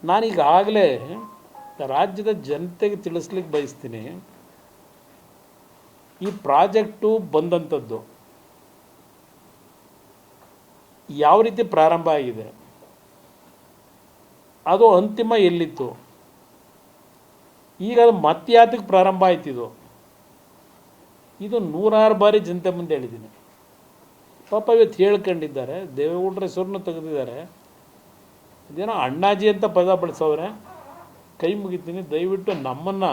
ನಾನೀಗಾಗಲೇ ರಾಜ್ಯದ ಜನತೆಗೆ ತಿಳಿಸ್ಲಿಕ್ಕೆ ಬಯಸ್ತೀನಿ, ಈ ಪ್ರಾಜೆಕ್ಟು ಬಂದಂಥದ್ದು ಯಾವ ರೀತಿ ಪ್ರಾರಂಭ ಆಗಿದೆ, ಅದು ಅಂತಿಮ ಎಲ್ಲಿತ್ತು, ಈಗ ಅದು ಮತ್ಯಾತಕ್ಕೆ ಪ್ರಾರಂಭ ಆಯ್ತಿದ್ದು, ಇದು ನೂರಾರು ಬಾರಿ ಜನತೆ ಮುಂದೆ ಹೇಳಿದ್ದೀನಿ. ಪಾಪ ಇವತ್ತು ಹೇಳ್ಕೊಂಡಿದ್ದಾರೆ, ದೇವೇಗೌಡರ ಹೆಸರನ್ನು ತೆಗೆದಿದ್ದಾರೆ. ಇದೇನೋ ಅಣ್ಣಾಜಿ ಅಂತ ಪದ ಬಳಸೋರೆ. ಕೈ ಮುಗಿತೀನಿ, ದಯವಿಟ್ಟು ನಮ್ಮನ್ನು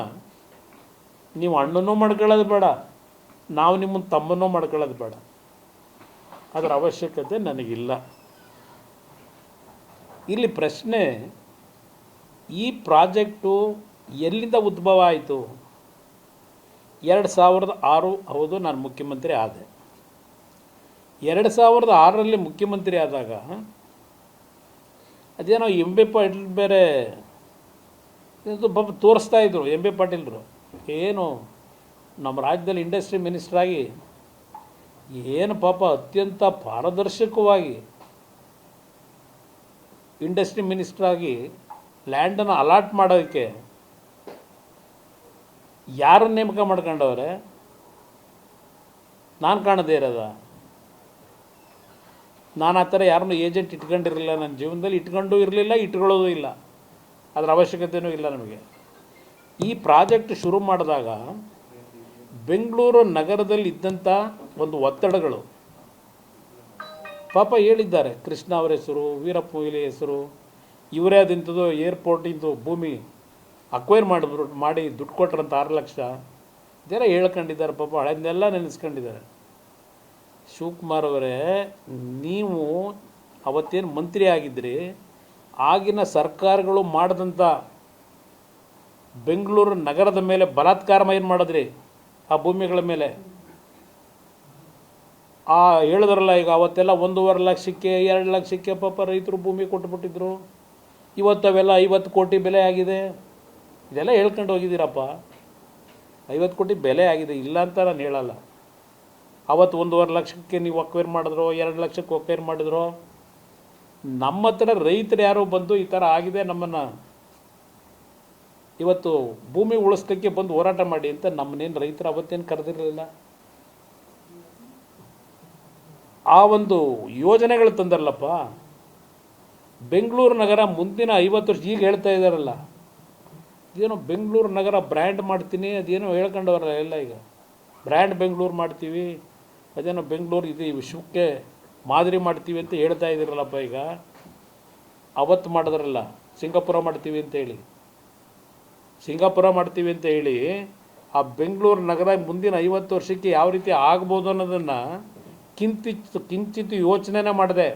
ನೀವು ಅಣ್ಣನೂ ಮಾಡ್ಕೊಳ್ಳೋದು ಬೇಡ, ನಾವು ನಿಮ್ಮನ್ನು ತಮ್ಮನೂ ಮಾಡ್ಕೊಳ್ಳೋದು ಬೇಡ. ಅದರ ಅವಶ್ಯಕತೆ ನನಗಿಲ್ಲ. ಇಲ್ಲಿ ಪ್ರಶ್ನೆ, ಈ ಪ್ರಾಜೆಕ್ಟು ಎಲ್ಲಿಂದ ಉದ್ಭವ ಆಯಿತು? 2006 ಹೌದು, ನಾನು ಮುಖ್ಯಮಂತ್ರಿ ಆದೆ. 2006ರಲ್ಲಿ ಮುಖ್ಯಮಂತ್ರಿ ಆದಾಗ ಅದೇನೋ ಎಂ ಬಿ ಪಾಟೀಲ್ ಬೇರೆ ಪಾಪ ತೋರಿಸ್ತಾಯಿದ್ರು. ಎಂ ಬಿ ಪಾಟೀಲ್ರು ಏನು ನಮ್ಮ ರಾಜ್ಯದಲ್ಲಿ ಇಂಡಸ್ಟ್ರಿ ಮಿನಿಸ್ಟ್ರಾಗಿ ಏನು ಪಾಪ ಅತ್ಯಂತ ಪಾರದರ್ಶಕವಾಗಿ ಇಂಡಸ್ಟ್ರಿ ಮಿನಿಸ್ಟ್ರಾಗಿ ಲ್ಯಾಂಡನ್ನು ಅಲಾಟ್ ಮಾಡೋದಕ್ಕೆ ಯಾರನ್ನು ನೇಮಕ ಮಾಡ್ಕೊಂಡವ್ರೆ? ನಾನು ಕಾಣದೇ ಇರೋದ? ನಾನು ಆ ಥರ ಯಾರನ್ನೂ ಏಜೆಂಟ್ ಇಟ್ಕೊಂಡಿರಲಿಲ್ಲ, ನನ್ನ ಜೀವನದಲ್ಲಿ ಇಟ್ಕೊಂಡೂ ಇರಲಿಲ್ಲ, ಇಟ್ಕೊಳ್ಳೋದು ಇಲ್ಲ, ಅದರ ಅವಶ್ಯಕತೆಯೂ ಇಲ್ಲ ನಮಗೆ. ಈ ಪ್ರಾಜೆಕ್ಟ್ ಶುರು ಮಾಡಿದಾಗ ಬೆಂಗಳೂರು ನಗರದಲ್ಲಿ ಇದ್ದಂಥ ಒಂದು ಒತ್ತಡಗಳು ಪಾಪ ಹೇಳಿದ್ದಾರೆ. ಕೃಷ್ಣ ಅವರ ಹೆಸರು, ವೀರಪ್ಪ ಮೊಯ್ಲಿ ಹೆಸರು, ಇವರೇ ಅದಿಂಥದ್ದು ಏರ್ಪೋರ್ಟಿಂದು ಭೂಮಿ ಅಕ್ವೈರ್ ಮಾಡಿ ದುಡ್ಡು ಕೊಟ್ರಂತ 6 ಲಕ್ಷ ಇದೆಲ್ಲ ಹೇಳ್ಕೊಂಡಿದ್ದಾರೆ. ಪಾಪ ಹಳೆದನ್ನೆಲ್ಲ ನೆನೆಸ್ಕೊಂಡಿದ್ದಾರೆ. ಶಿವಕುಮಾರ್ ಅವರೇ, ನೀವು ಅವತ್ತೇನು ಮಂತ್ರಿ ಆಗಿದ್ರಿ, ಆಗಿನ ಸರ್ಕಾರಗಳು ಮಾಡಿದಂಥ ಬೆಂಗಳೂರು ನಗರದ ಮೇಲೆ ಬಲಾತ್ಕಾರ ಏನು ಮಾಡಿದ್ರಿ? ಆ ಭೂಮಿಗಳ ಮೇಲೆ ಹೇಳಿದ್ರಲ್ಲ, ಈಗ ಅವತ್ತೆಲ್ಲ 1.5 ಲಕ್ಷಕ್ಕೆ 2 ಲಕ್ಷಕ್ಕೆ ಪಾಪ ರೈತರು ಭೂಮಿ ಕೊಟ್ಟುಬಿಟ್ಟಿದ್ರು. ಇವತ್ತು ಅವೆಲ್ಲ 50 ಕೋಟಿ ಬೆಲೆ ಆಗಿದೆ. ಇದೆಲ್ಲ ಹೇಳ್ಕೊಂಡು ಹೋಗಿದ್ದೀರಪ್ಪ. 50 ಕೋಟಿ ಬೆಲೆ ಆಗಿದೆ, ಇಲ್ಲ ಅಂತ ನಾನು ಹೇಳಲ್ಲ. ಅವತ್ತು 1.5 ಲಕ್ಷಕ್ಕೆ ನೀವು ಅಕ್ವೈರ್ ಮಾಡಿದ್ರು, 2 ಲಕ್ಷಕ್ಕೆ ಅಕ್ವೈರ್ ಮಾಡಿದ್ರು. ನಮ್ಮ ಹತ್ರ ರೈತರು ಯಾರೋ ಬಂದು ಈ ಥರ ಆಗಿದೆ, ನಮ್ಮನ್ನು ಇವತ್ತು ಭೂಮಿ ಉಳಿಸ್ಲಿಕ್ಕೆ ಬಂದು ಹೋರಾಟ ಮಾಡಿ ಅಂತ ನಮ್ಮನ್ನೇನು ರೈತರು ಅವತ್ತೇನು ಕರೆದಿರಲಿಲ್ಲ. ಆ ಒಂದು ಯೋಜನೆಗಳು ತಂದರಲ್ಲಪ್ಪ. ಬೆಂಗಳೂರು ನಗರ ಮುಂದಿನ 50 ವರ್ಷ, ಈಗ ಹೇಳ್ತಾ ಇದ್ದಾರಲ್ಲ, ಇದೇನೋ ಬೆಂಗಳೂರು ನಗರ ಬ್ರ್ಯಾಂಡ್ ಮಾಡ್ತೀನಿ, ಅದೇನೋ ಹೇಳ್ಕೊಂಡವ್ರಲ್ಲ ಎಲ್ಲ. ಈಗ ಬ್ರ್ಯಾಂಡ್ ಬೆಂಗಳೂರು ಮಾಡ್ತೀವಿ, ಅದೇನೋ ಬೆಂಗಳೂರು ಇದು ವಿಶ್ವಕ್ಕೆ ಮಾದರಿ ಮಾಡ್ತೀವಿ ಅಂತ ಹೇಳ್ತಾ ಇದ್ದೀರಲ್ಲಪ್ಪ. ಈಗ ಅವತ್ತು ಮಾಡಿದ್ರಲ್ಲ, ಸಿಂಗಾಪುರ ಮಾಡ್ತೀವಿ ಅಂತ ಹೇಳಿ, ಆ ಬೆಂಗಳೂರು ನಗರ ಮುಂದಿನ 50 ವರ್ಷಕ್ಕೆ ಯಾವ ರೀತಿ ಆಗ್ಬೋದು ಅನ್ನೋದನ್ನು ಕಿಂಚಿತ್ ಯೋಚನೆನೇ ಮಾಡಿದೆ.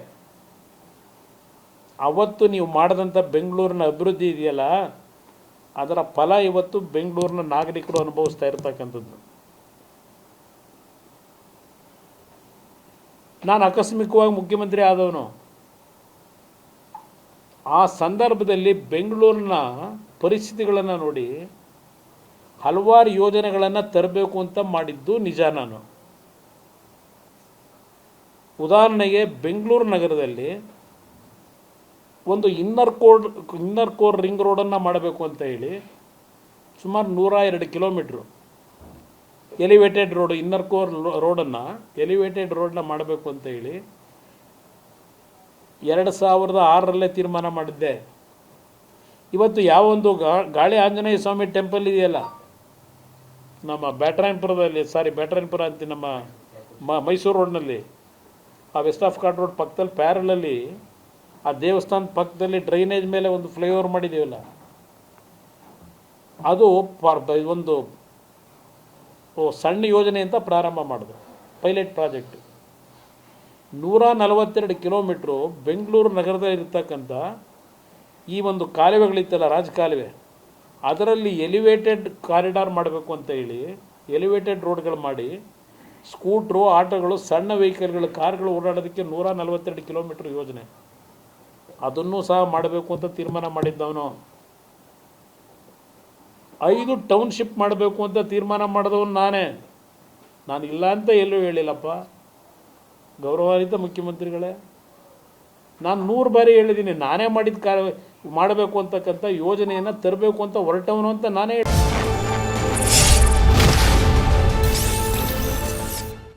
ಅವತ್ತು ನೀವು ಮಾಡಿದಂಥ ಬೆಂಗಳೂರಿನ ಅಭಿವೃದ್ಧಿ ಇದೆಯಲ್ಲ, ಅದರ ಫಲ ಇವತ್ತು ಬೆಂಗಳೂರಿನ ನಾಗರಿಕರು ಅನುಭವಿಸ್ತಾ ಇರ್ತಕ್ಕಂಥದ್ದು. ನಾನು ಆಕಸ್ಮಿಕವಾಗಿ ಮುಖ್ಯಮಂತ್ರಿ ಆದವನು. ಆ ಸಂದರ್ಭದಲ್ಲಿ ಬೆಂಗಳೂರಿನ ಪರಿಸ್ಥಿತಿಗಳನ್ನು ನೋಡಿ ಹಲವಾರು ಯೋಜನೆಗಳನ್ನು ತರಬೇಕು ಅಂತ ಮಾಡಿದ್ದು ನಿಜ. ನಾನು ಉದಾಹರಣೆಗೆ ಬೆಂಗಳೂರು ನಗರದಲ್ಲಿ ಒಂದು ಇನ್ನರ್ ಕೋರ್ ರಿಂಗ್ ರೋಡನ್ನು ಮಾಡಬೇಕು ಅಂತ ಹೇಳಿ ಸುಮಾರು 102 kilometre elevated road, inner core ರೋಡನ್ನು ಎಲಿವೇಟೆಡ್ ರೋಡನ್ನ ಮಾಡಬೇಕು ಅಂತ ಹೇಳಿ 2006ರಲ್ಲೇ ತೀರ್ಮಾನ ಮಾಡಿದ್ದೆ. ಇವತ್ತು ಯಾವೊಂದು ಗಾಳಿ ಆಂಜನೇಯ ಸ್ವಾಮಿ ಟೆಂಪಲ್ ಇದೆಯಲ್ಲ ನಮ್ಮ ಬ್ಯಾಟರಾಯನಪುರ ಅಂತ ನಮ್ಮ ಮೈಸೂರು ರೋಡ್ನಲ್ಲಿ, ಆ ವೆಸ್ಟ್ ಆಫ್ ಕಾರ್ಡ್ ರೋಡ್ ಪಕ್ಕದಲ್ಲಿ ಪ್ಯಾರಲಲ್ಲಿ ಆ ದೇವಸ್ಥಾನದ ಪಕ್ಕದಲ್ಲಿ ಡ್ರೈನೇಜ್ ಮೇಲೆ ಒಂದು ಫ್ಲೈಓವರ್ ಮಾಡಿದ್ದೀವಲ್ಲ, ಅದು ಒಂದು ಸಣ್ಣ ಯೋಜನೆ ಅಂತ ಪ್ರಾರಂಭ ಮಾಡಿದ್ರು, ಪೈಲಟ್ ಪ್ರಾಜೆಕ್ಟ್. 142 ಕಿಲೋಮೀಟ್ರು ಬೆಂಗಳೂರು ನಗರದಲ್ಲಿರ್ತಕ್ಕಂಥ ಈ ಒಂದು ಕಾಲುವೆಗಳಿತ್ತಲ್ಲ, ರಾಜಕಾಲುವೆ, ಅದರಲ್ಲಿ ಎಲಿವೇಟೆಡ್ ಕಾರಿಡಾರ್ ಮಾಡಬೇಕು ಅಂತ ಹೇಳಿ ಎಲಿವೇಟೆಡ್ ರೋಡ್ಗಳು ಮಾಡಿ ಸ್ಕೂಟ್ರು, ಆಟೋಗಳು, ಸಣ್ಣ ವೆಹಿಕಲ್ಗಳು, ಕಾರ್ಗಳು ಓಡಾಡೋದಕ್ಕೆ 142 ಕಿಲೋಮೀಟ್ರ್ ಯೋಜನೆ, ಅದನ್ನು ಸಹ ಮಾಡಬೇಕು ಅಂತ ತೀರ್ಮಾನ ಮಾಡಿದ್ದವನು. 5 ಟೌನ್ಶಿಪ್ ಮಾಡಬೇಕು ಅಂತ ತೀರ್ಮಾನ ಮಾಡಿದವನು ನಾನೇ. ನಾನು ಇಲ್ಲ ಅಂತ ಎಲ್ಲೂ ಹೇಳಿಲ್ಲಪ್ಪ, ಗೌರವಾನ್ವಿತ ಮುಖ್ಯಮಂತ್ರಿಗಳೇ. ನಾನು 100 ಬಾರಿ ಹೇಳಿದ್ದೀನಿ, ನಾನೇ ಮಾಡಿದ ಮಾಡಬೇಕು ಅಂತಕ್ಕಂಥ ಯೋಜನೆಯನ್ನು ತರಬೇಕು ಅಂತ ಹೊರಟವನು ಅಂತ ನಾನೇ